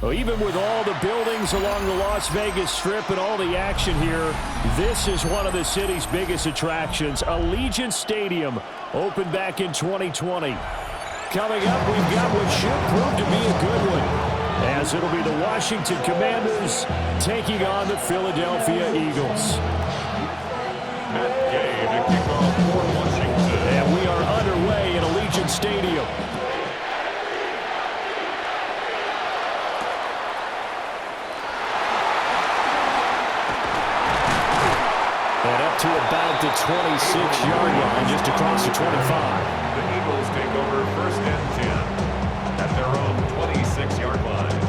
Well, even with all the buildings along the Las Vegas Strip and all the action here, this is one of the city's biggest attractions. Allegiant Stadium opened back in 2020. Coming up, we've got what should prove to be a good one, as it'll be the Washington Commanders taking on the Philadelphia Eagles. That game to kick off for Washington. And we are underway in Allegiant Stadium. And up to about the 26-yard line, just across the 25. The Eagles take over 1st and 10 at their own 26-yard line.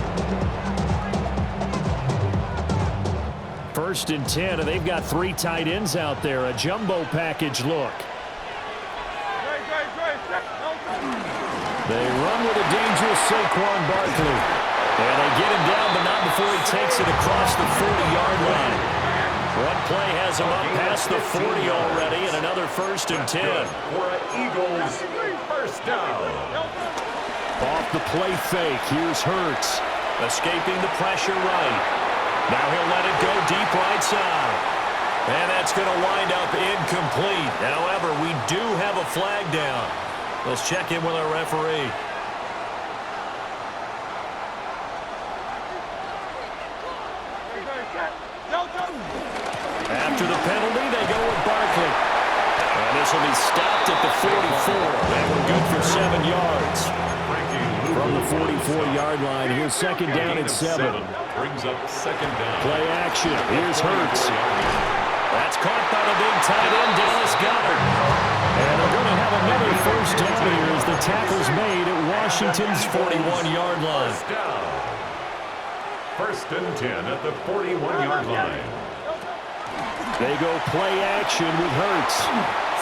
1st and 10, and they've got 3 tight ends out there. A jumbo package look. They run with a dangerous Saquon Barkley. And they get him down, but not before he takes it across the 40-yard line. One play has him up past the 40 already, and another 1st and 10. For an Eagles first down. Off the play fake, here's Hurts. Escaping the pressure right. Now he'll let it go deep right side. And that's going to wind up incomplete. However, we do have a flag down. Let's check in with our referee. After the penalty, they go with Barkley. And this will be stopped at the 44. And we're good for 7 yards. From the 44-yard line, here's 2nd down and 7. Brings up 2nd down. Play action. Here's Hurts. That's caught by the big tight end, Dallas Goedert. And they're going to have another 1st down here as the tackle's made at Washington's 41-yard line. 1st and 10 at the 41-yard line. They go play action with Hurts.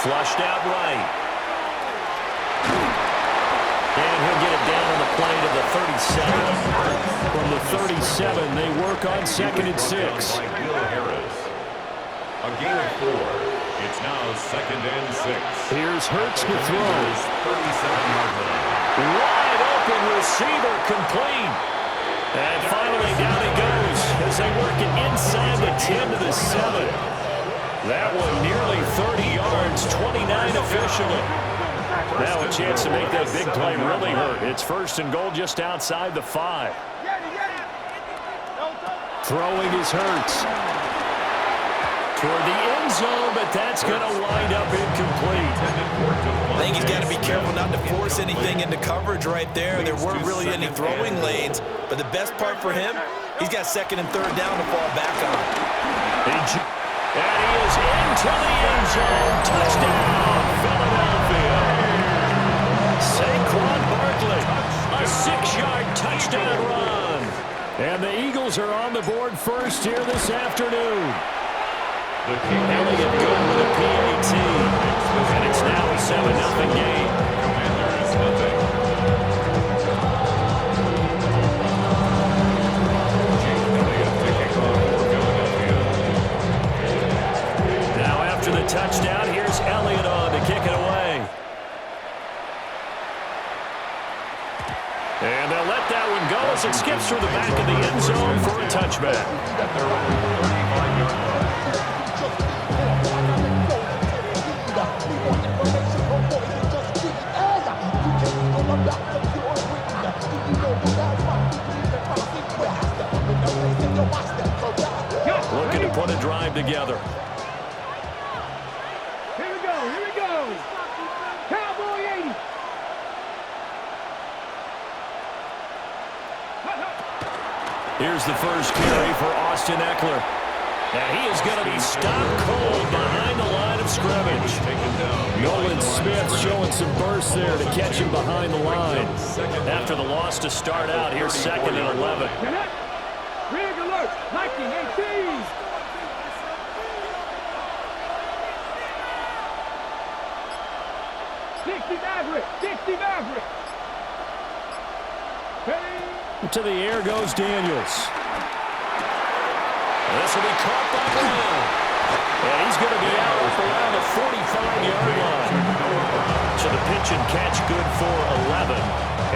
Flushed out right. And he'll get it down on the play to the 37. From the 37, they work on 2nd and 6. A gain of 4. It's now 2nd and 6. Here's Hurts to throw. 37-yard line. Wide open receiver complete. And finally down he goes as they work it inside the 10 to the 7. That one nearly 30 yards, 29 officially. Now a chance to make that big play really hurt. It's 1st and goal just outside the 5. Throwing is Hurts. Toward the end zone, but that's going to wind up incomplete. I think he's got to be careful not to force anything into coverage right there. There weren't really any throwing lanes, but the best part for him, he's got 2nd and 3rd down to fall back on. And he is into the end zone. Touchdown, Philadelphia. Saquon Barkley, a 6-yard touchdown run. And the Eagles are on the board first here this afternoon. Elliott good with a PAT. And it's now a 7-0 game. Commanders nothing. Jake Elliott kicking off for Philadelphia. Now after the touchdown, here's Elliott on to kick it away. And they'll let that one go as it skips through the back of the end zone for a touchback. At their own 35-yard line. Looking to put a drive together. Here we go. Cowboy 80. Here's the first carry for Austin Eckler. And he is going to be stopped cold behind the line of scrimmage. Nolan Smith showing some burst there to catch him behind the line. After the loss to start out, here's 2nd and 11. Rig alert. 1918. Dixie Maverick. To the air goes Daniels. This will be caught by Brown. And he's going to be out around the 45-yard line. So the pitch and catch good for 11.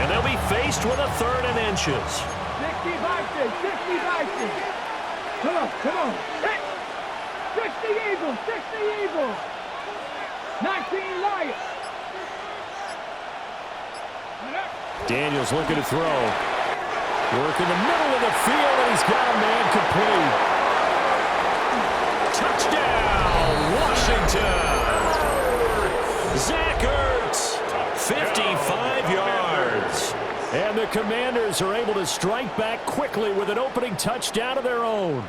And they'll be faced with a 3rd and inches. Bison, 60 Bison. Come on, come on. Hit. 60 Eagles, 60 Eagles. 19 Lions. Daniels looking to throw. Work in the middle of the field, and he's got a man complete. Touchdown, Washington. Zach Ertz, 55 yards. And the Commanders are able to strike back quickly with an opening touchdown of their own.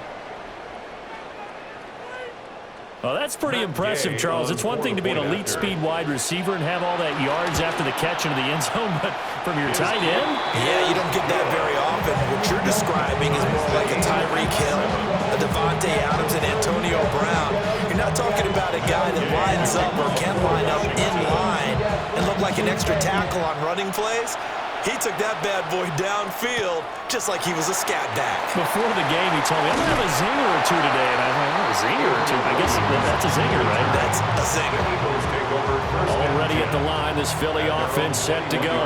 Well, that's pretty impressive, Charles. It's one thing to be an elite speed wide receiver and have all that yards after the catch into the end zone, but from your tight end? Yeah, you don't get that very often. What you're describing is more like a Tyreek Hill, a Devontae Adams, and Antonio Brown. You're not talking about a guy that lines up or can line up in line and look like an extra tackle on running plays. He took that bad boy downfield just like he was a scat back. Before the game, he told me, I'm going to have a zinger or two today. And I thought, oh, a zinger or two? I guess that's a zinger, right? That's a zinger. Already at the line, this Philly offense set to go.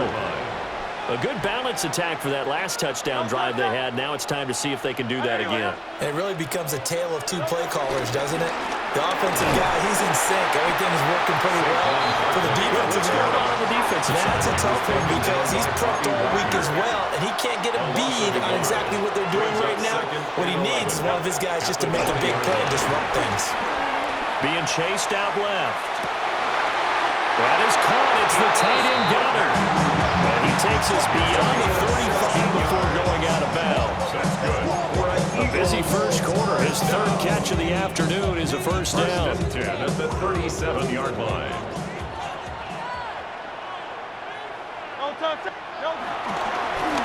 A good balance attack for that last touchdown drive they had. Now it's time to see if they can do that again. It really becomes a tale of two play callers, doesn't it? The offensive guy, he's in sync. Everything is working pretty well. For the defensive guy, that's a tough one because he's prepped all week as well, and he can't get a bead on exactly what they're doing right now. What he needs is one of his guys just to make a big play and disrupt things. Being chased out left. That is caught. It's the tight end Goddard. And he takes us beyond the 35 before going out of bounds. A busy first quarter. His third catch of the afternoon is a first down. First and 10 at the 37-yard line.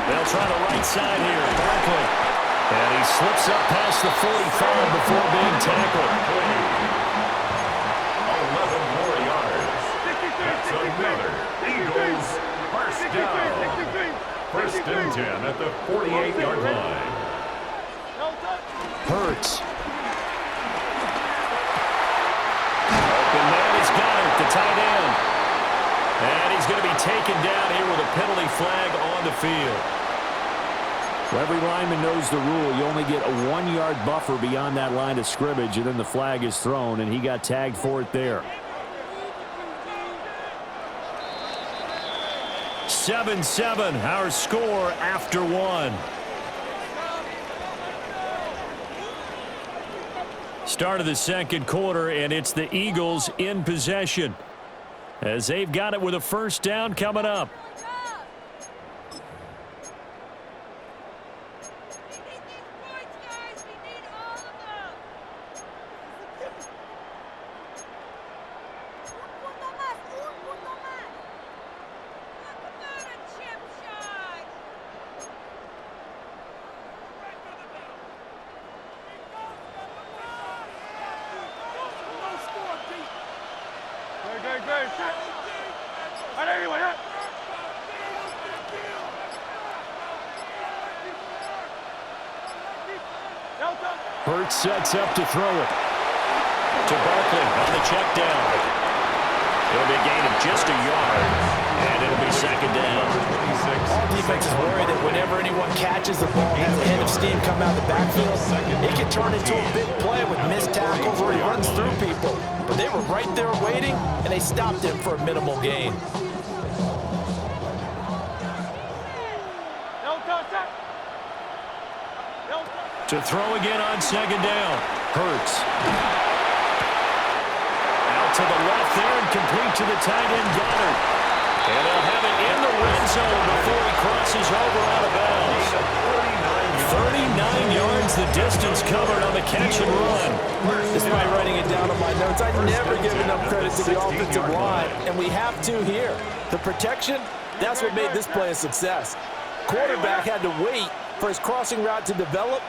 They'll try the right side here. Barkley. And he slips up past the 45 before being tackled. 11 more yards. That's another Eagles first down. First and 10 at the 48-yard line. Hurts. Open man has got it, the tight end. And he's going to be taken down here with a penalty flag on the field. Well, every lineman knows the rule. You only get a 1-yard buffer beyond that line of scrimmage, and then the flag is thrown, and he got tagged for it there. 7-7, our score after one. Start of the second quarter, and it's the Eagles in possession as they've got it with a first down coming up. Hurts sets up to throw it to Barkley on the check down. It'll be a gain of just a yard, and it'll be second down. All defense is worried that whenever anyone catches the ball, has a head of steam come out of the backfield, it can turn into a big play with missed tackles or he runs through people. But they were right there waiting, and they stopped him for a minimal gain. To throw again on second down. Hurts. Out to the left there and complete to the tight end Goddard. And they'll have it in the red zone before he crosses over out of bounds. 39 yards the distance covered on the catch and run. Despite writing it down on my notes, I never give enough credit to the offensive line, and we have to here. The protection, that's what made this play a success. Quarterback had to wait for his crossing route to develop,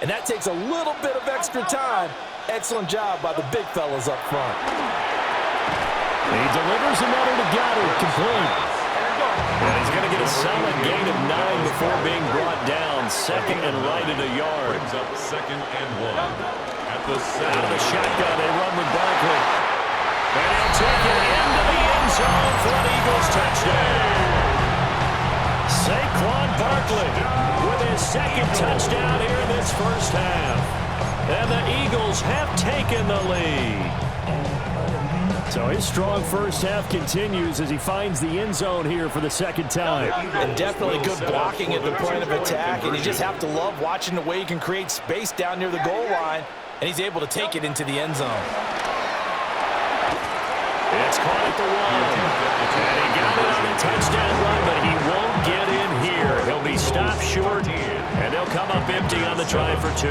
and that takes a little bit of extra time. Excellent job by the big fellas up front. He delivers another to Goddard, complete. And he's going to get a solid gain of 9 before being brought down. Second and right at a yard. Brings up second and 1. At the Out of the shotgun, they run with Barkley. And he'll take it into the end zone for an Eagles touchdown. Saquon Barkley with his second touchdown here in this first half. And the Eagles have taken the lead. So his strong first half continues as he finds the end zone here for the second time. And definitely good blocking at the point of attack, and you just have to love watching the way he can create space down near the goal line, and he's able to take it into the end zone. It's caught at the 1. And he got it on a touchdown run, but he won't get in here. He'll be stopped short, and they'll come up empty on the try for 2.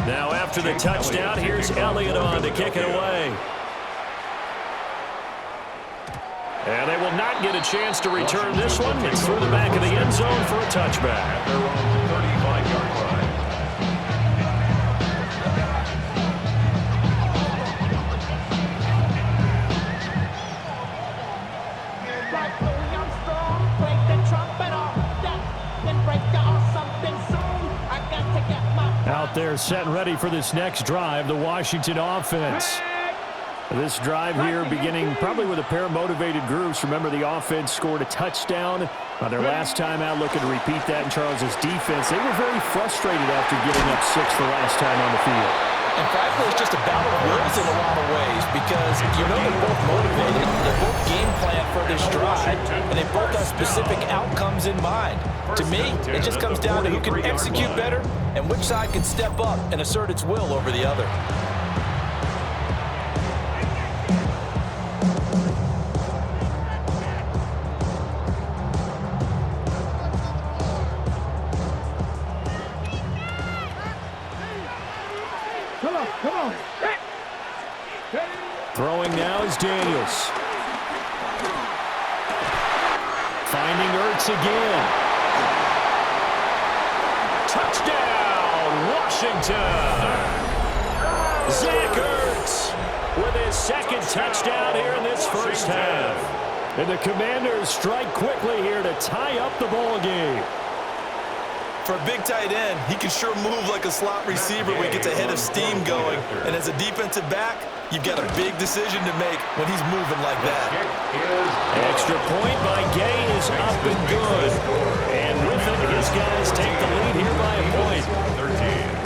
Now after the touchdown, here's Elliott on to kick it away. And they will not get a chance to return this one. It's through the back of the end zone for a touchback. At their own 35-yard line. Out there set and ready for this next drive, the Washington offense. This drive here beginning probably with a pair of motivated groups. Remember, the offense scored a touchdown on their last time out, looking to repeat that in Charles's defense. They were very frustrated after giving up 6 the last time on the field. And frankly, it's just a battle of wills in a lot of ways because you know they're both motivated, they're both game plan for this drive, and they both have specific outcomes in mind. To me, it just comes down to who can execute better and which side can step up and assert its will over the other. Come on. Throwing now is Daniels. Finding Ertz again. Touchdown, Washington. Zach Ertz with his second touchdown here in this first half. And the Commanders strike quickly here to tie up the ball game. For a big tight end, he can sure move like a slot receiver when he gets a head of steam going. And as a defensive back, you've got a big decision to make when he's moving like that. Extra point by Gay is up and good. And with it, his guys take the lead here by a point. 13.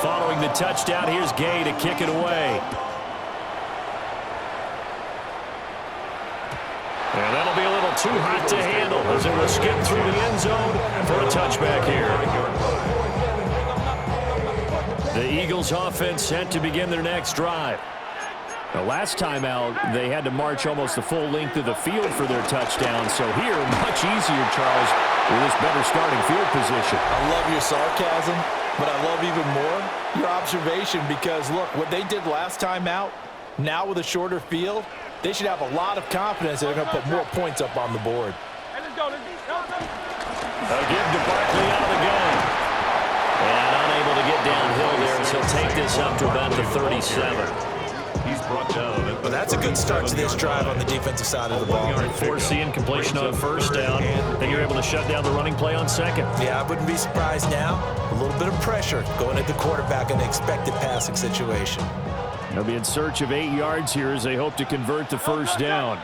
Following the touchdown, here's Gay to kick it away. And that'll be a little too hot to handle as it will skip through the end zone for a touchback here. The Eagles offense set to begin their next drive. The last time out, they had to march almost the full length of the field for their touchdown. So here, much easier, Charles, with this better starting field position. I love your sarcasm, but I love even more your observation because, look, what they did last time out, now with a shorter field, they should have a lot of confidence they're going to put more points up on the board. A give to Barkley out of the gun. And unable to get downhill there, so he'll take this up to about the 37. He's brought down. Well, that's a good start to this drive on the defensive side of the ball. Force the incompletion on first down. Then you're able to shut down the running play on second. Yeah, I wouldn't be surprised now. A little bit of pressure going at the quarterback in an expected passing situation. They'll be in search of 8 yards here as they hope to convert the first down.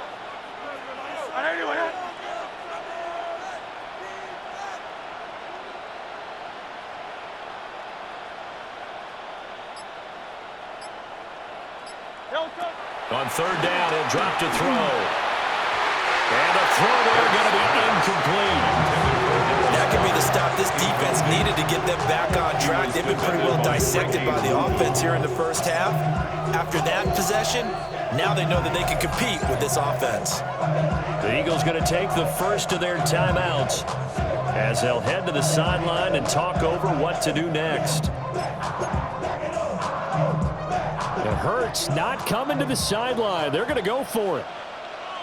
On third down, he'll drop to throw. And a throw there going to be incomplete. That could be the stop this defense needed to get them back on track. They've been pretty well dissected by the offense here in the first half. After that possession, now they know that they can compete with this offense. The Eagles going to take the first of their timeouts as they'll head to the sideline and talk over what to do next. It hurts not coming to the sideline. They're going to go for it.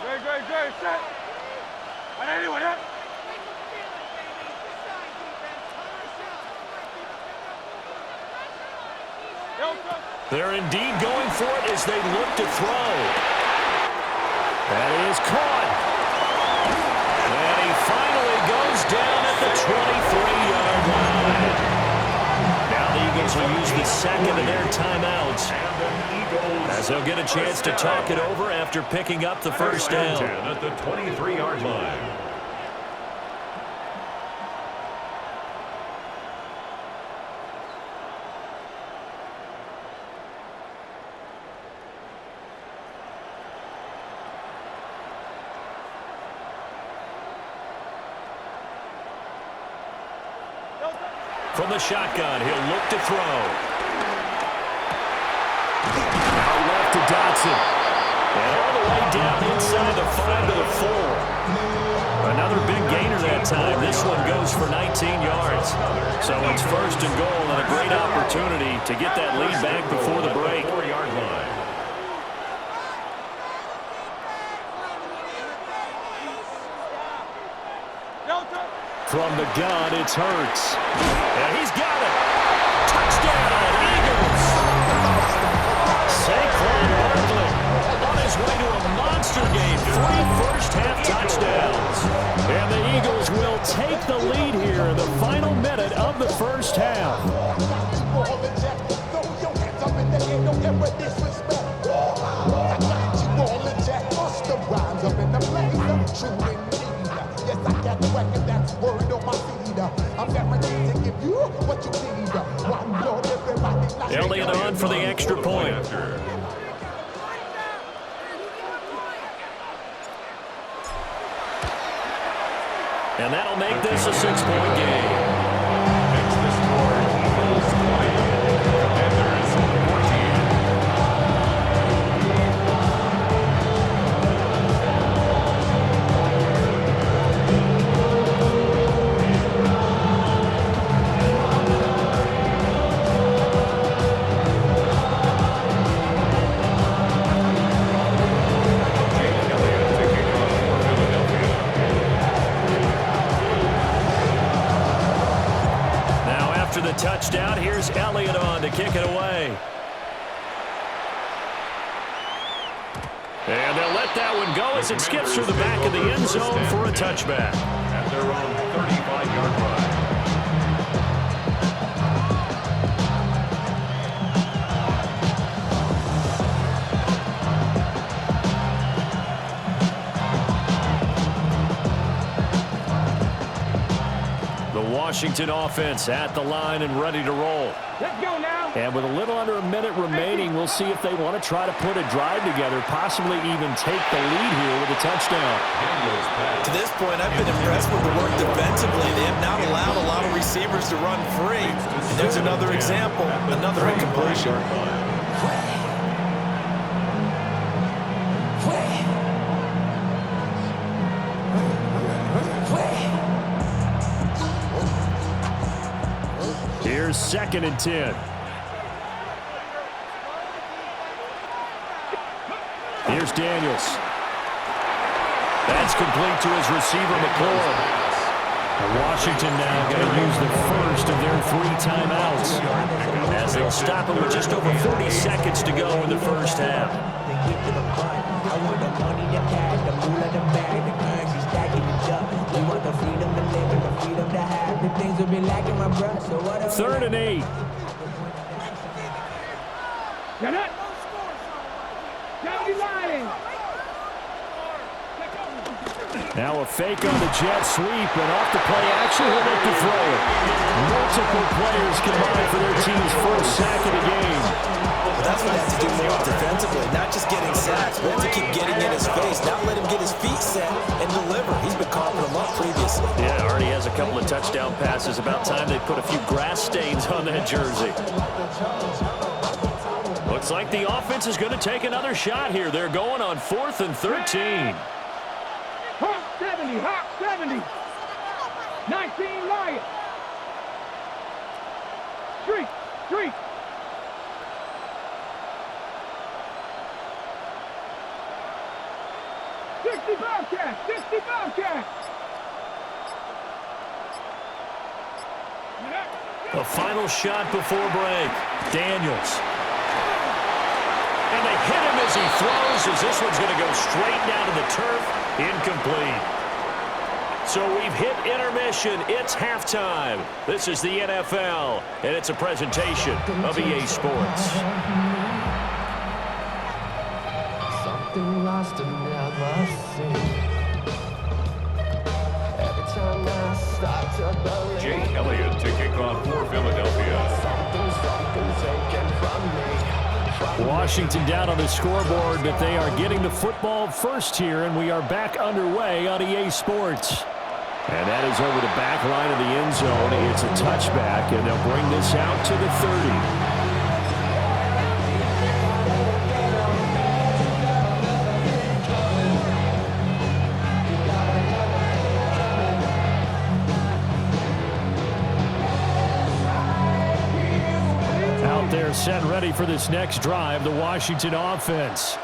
Great, set. They're indeed going for it as they look to throw. That is caught. And he finally goes down at the 23-yard line. Now the Eagles will use the second of their timeouts, as they'll get a chance to talk it over after picking up the first down. At the 23-yard line. From the shotgun, he'll look to throw. Out left to Dotson. And all the way down inside the 5 to the 4. Another big gainer that time. This one goes for 19 yards. So it's first and goal and a great opportunity to get that lead back before the break. 4-yard line. From the gun, it's Hurts. And he's got it. Touchdown, Eagles. Saquon Barkley on his way to a monster game. 3 first-half touchdowns. And the Eagles will take the lead here in the final minute of the first half. Elliott on for the extra point. And that'll make this a 6-point game. Makes the score Eagles 20, Commanders 14. After the touchdown, here's Elliott on to kick it away. And they'll let that one go as it skips through the back of the end zone for a touchback. At their own 35-yard line. Washington offense at the line and ready to roll. Let's go now. And with a little under a minute remaining, we'll see if they want to try to put a drive together, possibly even take the lead here with a touchdown. To this point, I've been impressed with the work defensively. They have not allowed a lot of receivers to run free. And there's another example, another incompletion. Here's 2nd and 10. Here's Daniels. That's complete to his receiver, McCoy. Washington now going to use the first of their 3 timeouts, as they'll stop it with just over 40 seconds to go in the first half. Third and 8. Get it. Now a fake on the jet sweep, and off the play action, he'll look to throw it. Multiple players combined for their team's first sack of the game. Well, that's what they have to do more defensively, not just getting sacks, but to keep getting in his face, not let him get his feet set and deliver. He's been coughing them up previously. Yeah, already has a couple of touchdown passes. About time they put a few grass stains on that jersey. Looks like the offense is going to take another shot here. They're going on 4th and 13. Hawk 70, Hawk 70. 19 Lions. Street, street. Bobcat, 60 Bobcat. A final shot before break. Daniels. And they hit him as he throws, as this one's going to go straight down to the turf. Incomplete. So we've hit intermission. It's halftime. This is the NFL, and it's a presentation of EA Sports. Something lost and never seen. Every time I start to believe. Jay Elliott to kick off for Philadelphia. Something's taken from me. Washington down on the scoreboard, but they are getting the football first here, and we are back underway on EA Sports. And that is over the back line of the end zone. It's a touchback, and they'll bring this out to the 30. They're set ready for this next drive, the Washington offense.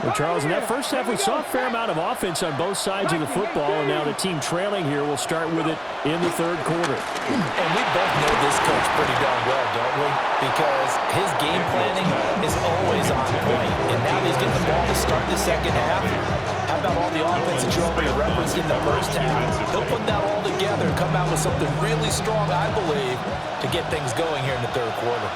Well, Charles, in that first half, we saw a fair amount of offense on both sides of the football, and now the team trailing here will start with it in the third quarter. And we both know this coach pretty darn well, don't we? Because his game planning is always on point, and now he's getting the ball to start the second half. How about all the offense that you already referenced in the first half? He'll put that all together and come out with something really strong, I believe, to get things going here in the third quarter.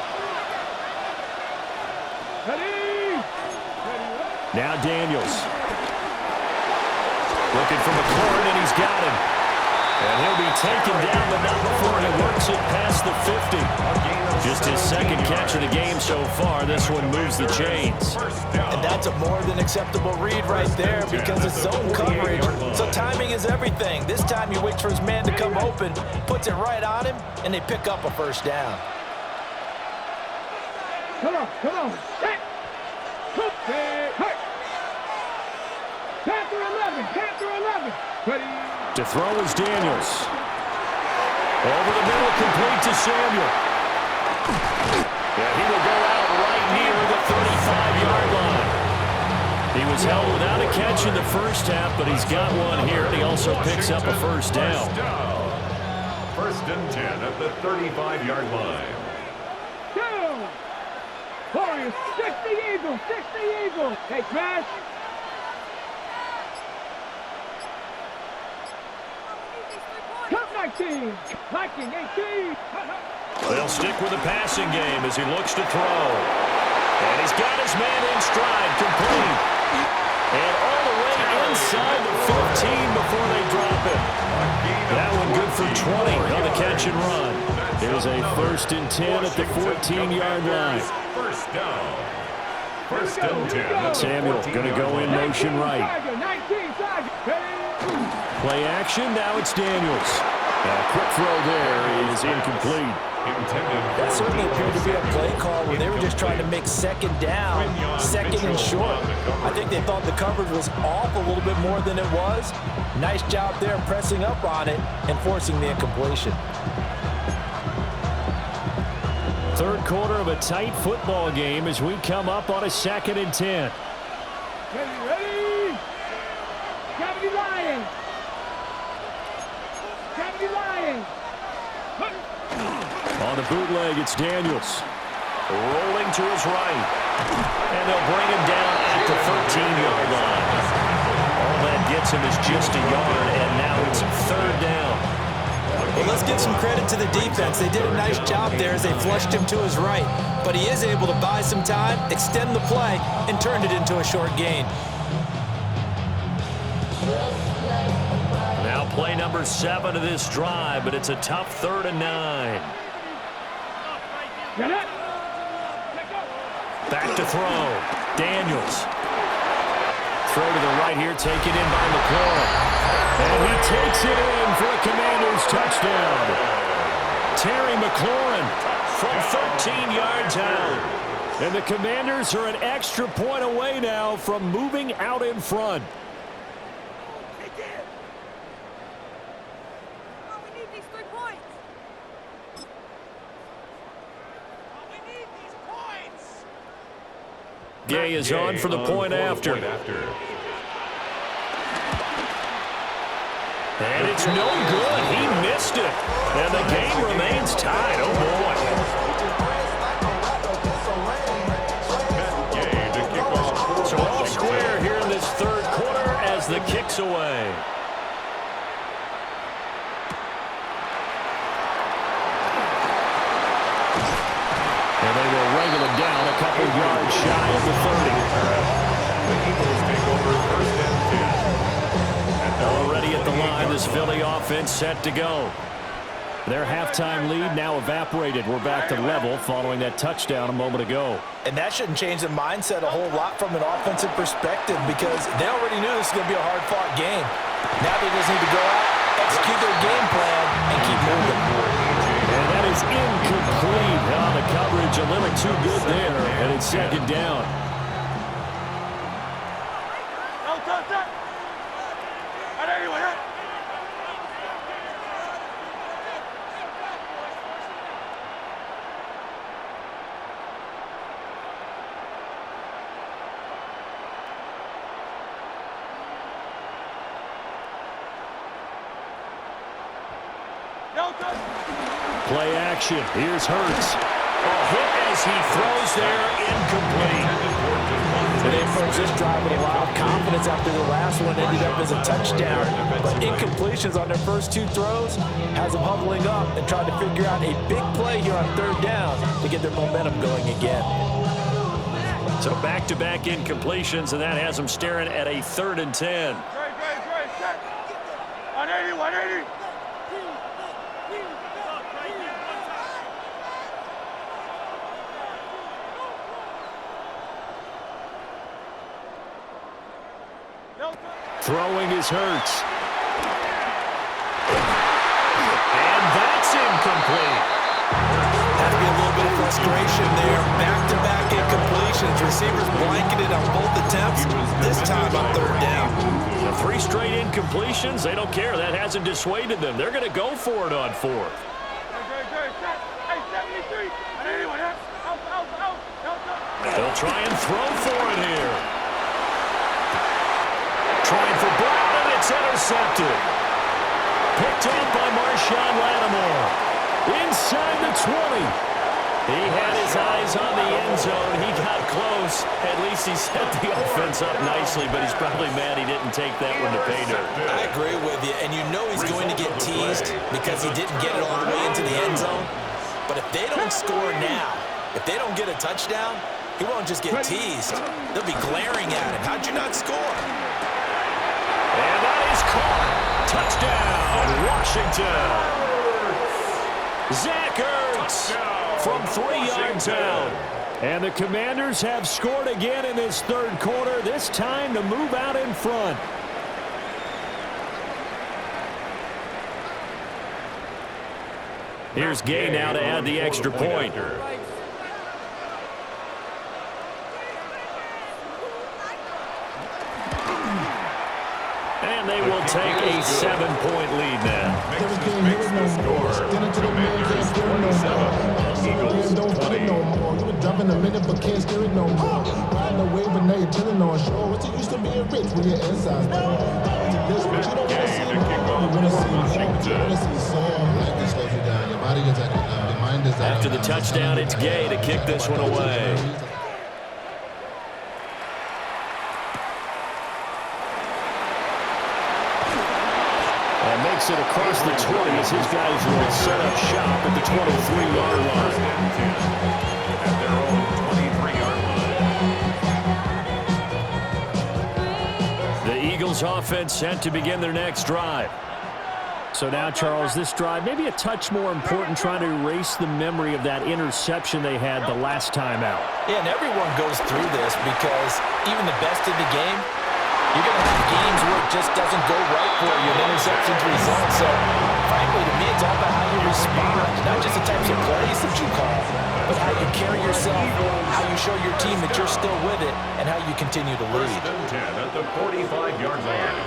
Now Daniels. Looking for McLaurin, and he's got him. And he'll be taken down, but not before he works it past the 50. Just his second catch of the game so far. This one moves the chains. And that's a more than acceptable read right there because it's zone coverage. So timing is everything. This time he waits for his man to come open, puts it right on him, and they pick up a first down. Come on. Set. Panther 11. Ready. To throw is Daniels. Over the middle, complete to Samuel. Yeah, he will go out right near the 35-yard line. He was held without a catch in the first half, but he's got one here, and he also picks up a first down. First and 10 at the 35-yard line. Two. Warriors, 60 Eagles. Hey, smash. Cut 19. Viking 18. They'll stick with the passing game as he looks to throw. And he's got his man in stride, complete. And all the way inside the 15 before they drop it. That one good for 20 on the catch and run. There's a first and 10 at the 14-yard line. First down. First and 10. Samuel going to go in motion right. 19, Play action, now it's Daniels. A quick throw there is incomplete. That certainly appeared to be a play call where they were just trying to make second down, second and short. I think they thought the coverage was off a little bit more than it was. Nice job there pressing up on it and forcing the incompletion. Third quarter of a tight football game as we come up on a 2nd and 10. Ready. Gravity Lions. On the bootleg, it's Daniels. Rolling to his right. And they'll bring him down at the 13-yard line. All that gets him is just a yard, and now it's third down. Well, let's give some credit to the defense. They did a nice job there as they flushed him to his right. But he is able to buy some time, extend the play, and turn it into a short gain. Now play number 7 of this drive, but it's a tough 3rd and 9. Back to throw. Daniels. Throw to the right here, taken in by McLaurin. And he takes it in for a Commanders touchdown. Terry McLaurin from 13 yards out. And the Commanders are an extra point away now from moving out in front. Gay is on for the point after. And it's no good. He missed it. And the game remains tied. Oh, boy. Matt Gay And they will wrangle him down a couple yards shy of the 30. The Eagles take over first and 10. Already at the line, this Philly offense set to go. Their halftime lead now evaporated. We're back to level following that touchdown a moment ago. And that shouldn't change the mindset a whole lot from an offensive perspective because they already knew this was going to be a hard-fought game. Now they just need to go out, execute their game plan, and keep moving. And that is incomplete. The coverage a little too good there, and it's second down. Play action. Here's Hurts. A hit as he throws there, incomplete. They approached this drive with a lot of confidence after the last one ended up as a touchdown. But incompletions on their first two throws has them huddling up and trying to figure out a big play here on third down to get their momentum going again. So back-to-back incompletions, and that has them staring at a 3rd and 10. 180, 180. Throwing is Hurts. And that's incomplete. Had to be a little bit of frustration there. Back-to-back incompletions. Receivers blanketed on both attempts. This time on third down. The 3 straight incompletions, they don't care. That hasn't dissuaded them. They're going to go for it on 4th. They'll try and throw for it here. Trying for Brown, and it's intercepted. Picked up by Marshawn Lattimore. Inside the 20. He had his eyes on the end zone. He got close. At least he set the offense up nicely, but he's probably mad he didn't take that one to pay dirt. I agree with you, and you know he's going to get teased because he didn't get it all the way into the end zone. But if they don't score now, if they don't get a touchdown, he won't just get teased. They'll be glaring at him. How'd you not score? And that is caught. Touchdown, Washington. Zach Ertz from 3 yards out. And the Commanders have scored again in this third quarter, this time to move out in front. Here's Gay now to add the extra point. And they will take a 7-point lead now. Makes the score. Commanders 27, Eagles 20. Jump in a minute, but can't steer it no more. Riding the wave, but now you're chilling on shore. What's it used to being rich when your inside's poor? This what you don't want to see. You want to see song like this slows you down. Your body is at your mind is at. After the touchdown, it's Gay to kick this one away. And makes it across the 20 as his guys will set up shop at the 23-yard line. At their own 23-yard line. The Eagles offense set to begin their next drive. So now, Charles, this drive maybe a touch more important, trying to erase the memory of that interception they had the last time out. Yeah, and everyone goes through this because even the best in the game, you're going to have games where it just doesn't go right for you, and interceptions result. So, frankly, to me, it's all about how you respond, not just the types of plays that you call, but how you carry yourself, how you show your team that you're still with it, and how you continue to lead. First and 10 at the 45-yard line.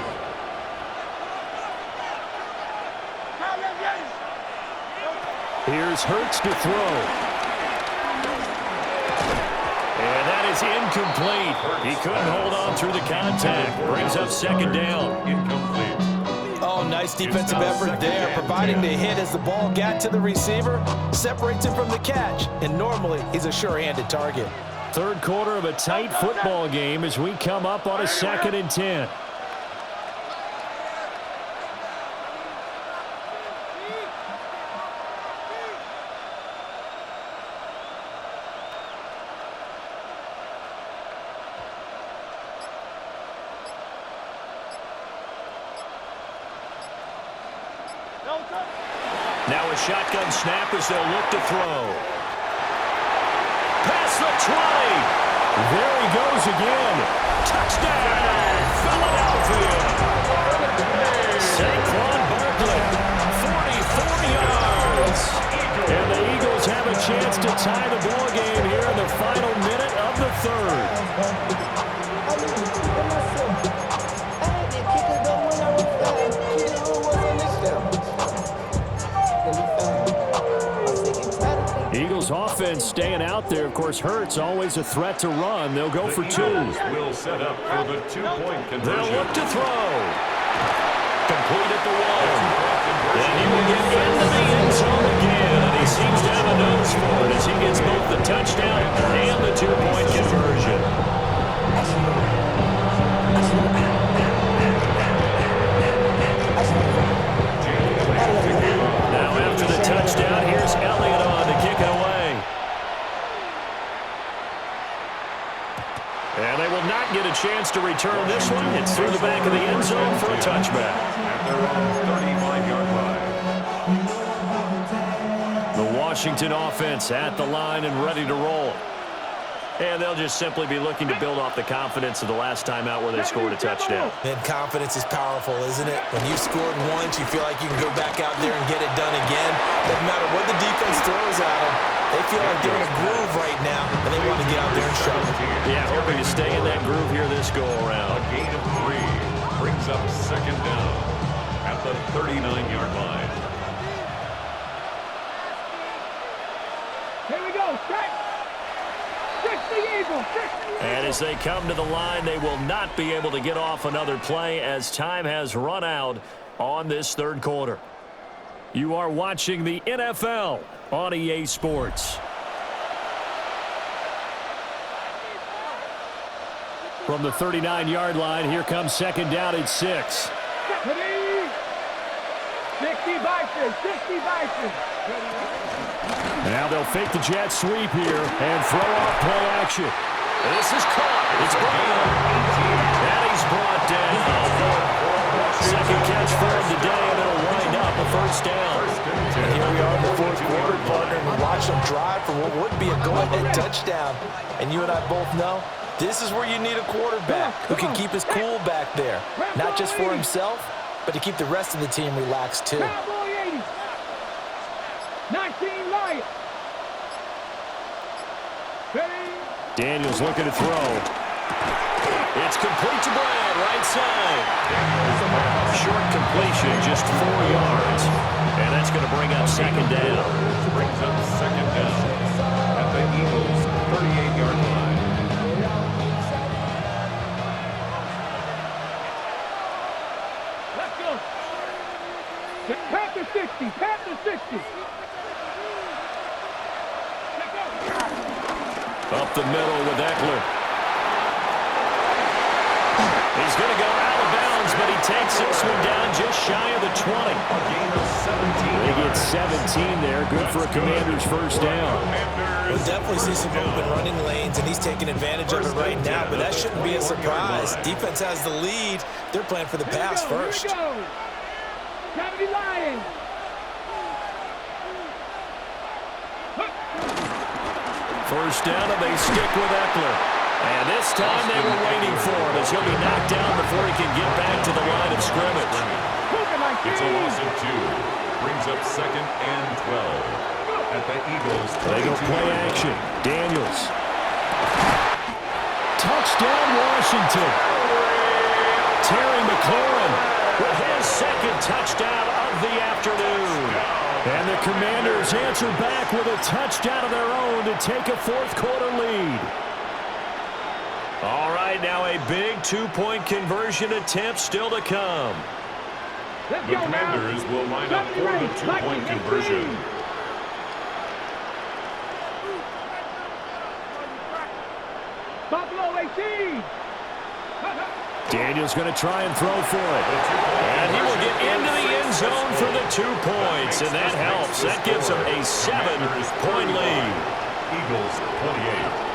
Here's Hurts to throw. And that is incomplete. He couldn't hold on through the contact. Brings up second down. Incomplete. Oh, nice defensive effort there, providing the hit as the ball got to the receiver, separates him from the catch, and normally he's a sure-handed target. Third quarter of a tight football game as we come up on a 2nd and 10. Now a shotgun snap as they'll look to throw. Past the 20. There he goes again. Touchdown, Philadelphia. Saquon Barkley, 44 yards. And the Eagles have a chance to tie the ball game here in the final minute of the third. Eagles offense staying out there. Of course, Hurts always a threat to run. They'll go for two. Will set up for the 2-point conversion. They'll look to throw. Complete at the one. And he will get into the end zone again. And he seems to have a nose for it as he gets both the touchdown and the 2-point conversion. Now after the touchdown, here's Elliott on to kick it away. And they will not get a chance to return this one. It's through the back of the end zone for a touchback. At their own 35-yard line. The Washington offense at the line and ready to roll. And they'll just simply be looking to build off the confidence of the last time out where they scored a touchdown. And confidence is powerful, isn't it? When you've scored once, you feel like you can go back out there and get it done again. Doesn't matter what the defense throws at them. They feel like they're in a groove right now, and they want to get out there and show it. Yeah, hoping to stay in that groove here this go-around. A gain of 3 brings up second down at the 39-yard line. Here we go. Strike. And as they come to the line, they will not be able to get off another play as time has run out on this third quarter. You are watching the NFL on EA Sports. From the 39-yard line, here comes second down at 6. 60 Bison, 60 Bison. Now they'll fake the jet sweep here and throw off play action. This is caught. It's Brown. And he's brought down. Second catch for him today, and it'll wind up a first down. And here we are in the fourth quarter, partner, and we watch them drive for what would be a go-ahead touchdown. And you and I both know this is where you need a quarterback who can keep his cool back there. Not just for himself, but to keep the rest of the team relaxed too. 19 Lions. Daniels looking to throw. It's complete to Brad, right side. Short completion, just 4 yards. And that's going to bring up second down. Brings up second down at the Eagles' 38-yard line. Let's go. Panther 60, Panther 60. Up the middle with Eckler. He's going to go out of bounds, but he takes this one down just shy of the 20. A gain of 17. They get 17 there. Good for a Commander's first down. We'll definitely see some open running lanes, and he's taking advantage of it right now, but that shouldn't be a surprise. Defense has the lead. They're playing for the pass first. Here we go. Gravity Lions. First down, and they stick with Eckler. And this time they were waiting for him as he'll be knocked down before he can get back to the line of scrimmage. It's a loss of 2. Brings up second and 12 at the Eagles' 22. They go play action. Daniels. Touchdown, Washington. Terry McLaurin with his second touchdown of the afternoon. And the Commanders answer back with a touchdown of their own to take a fourth quarter lead. All right, now a big 2-point conversion attempt still to come. The Commanders will line up for the 2-point conversion. Buffalo 18. Daniels going to try and throw for it. And he will get into the end zone for the 2 points, and that helps. That gives them a 7-point lead. Eagles 28.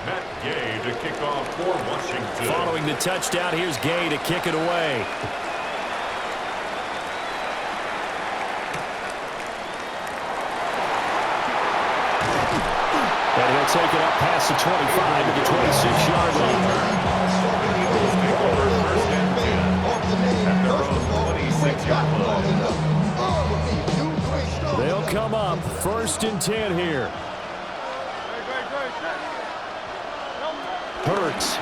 Matt Gay to kick off for Washington. Following the touchdown, here's Gay to kick it away. And he'll take it up past the 25 to the 26-yard line. Eagles take over 1st and 10 at their own 26-yard line. They'll come up 1st and 10 here. Hurts.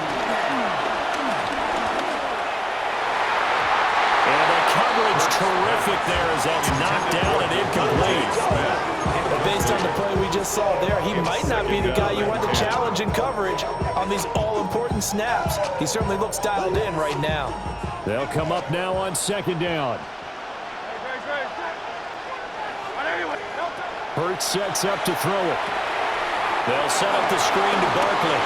And the coverage terrific there as that's knocked down and incomplete. But based on the play we just saw there, he might not be the guy you want to challenge in coverage on these all-important snaps. He certainly looks dialed in right now. They'll come up now on 2nd down. Hurts sets up to throw it. They'll set up the screen to Barkley.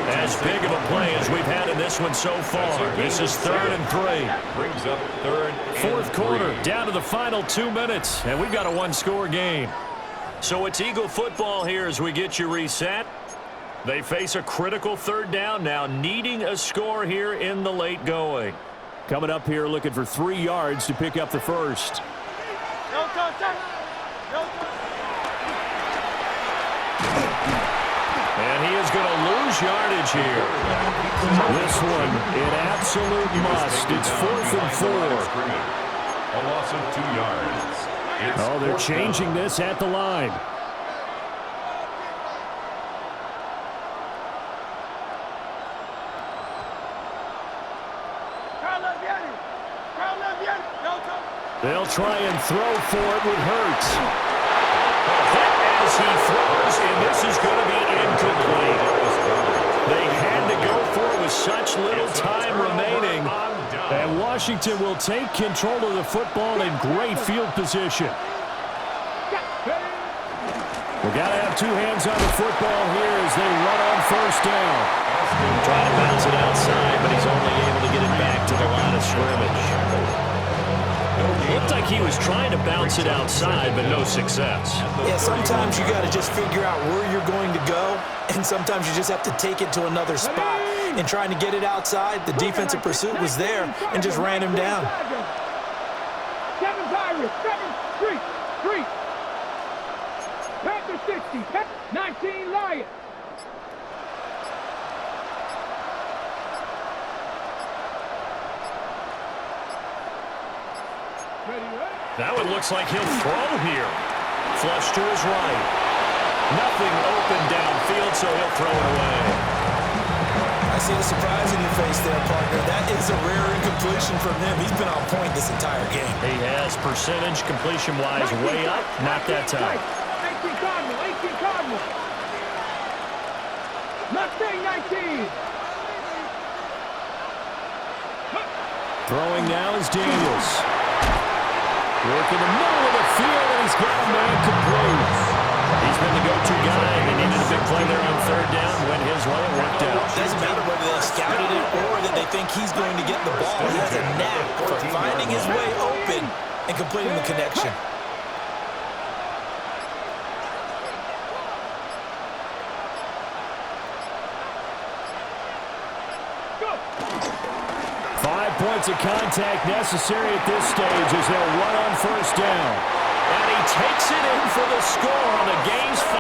As big of a play as we've had in this one so far. This is 3rd and 3. Brings up 3rd and 4th quarter, 3. down to the final 2 minutes, and we've got a one-score game. So it's Eagle football here as we get you reset. They face a critical 3rd down now, needing a score here in the late going. Coming up here looking for 3 yards to pick up the first. And he is going to lose yardage here. This one, an absolute must. It's 4th and 4. A loss of 2 yards. Oh, they're changing this at the line. They'll try and throw for it with Hurts. As he throws, and this is going to be incomplete. They had to go for it with such little time remaining. And Washington will take control of the football in great field position. We've got to have 2 hands on the football here as they run on 1st down. Trying to bounce it outside, but he's only able to get it back to the line of scrimmage. Looked like he was trying to bounce it outside, but no success. Yeah, sometimes you got to just figure out where you're going to go, and sometimes you just have to take it to another spot. In trying to get it outside, the defensive pursuit was there and just ran him down. 7 Pirates, 7, 3. Panther 60, 19 Lions. Now it looks like he'll throw here. Flush to his right. Nothing open downfield, so he'll throw it away. I see the surprise in your face there, partner. That is a rare incompletion from him. He's been on point this entire game. He has percentage completion-wise way up. Not that time. 18 Cardinal, 18 Cardinal. Mustang 19. Throwing now is Daniels. Work in the middle of the field, and he's got a man complete. He's been the go-to guy. They needed a big play there on 3rd down. Went his way, it worked out. Doesn't matter whether they scouted it or that they think he's going to get the ball. He has a knack for finding his way open and completing the connection. Go. 5 points of contact necessary at this stage as they'll run on 1st down. And he takes it in for the score on the game's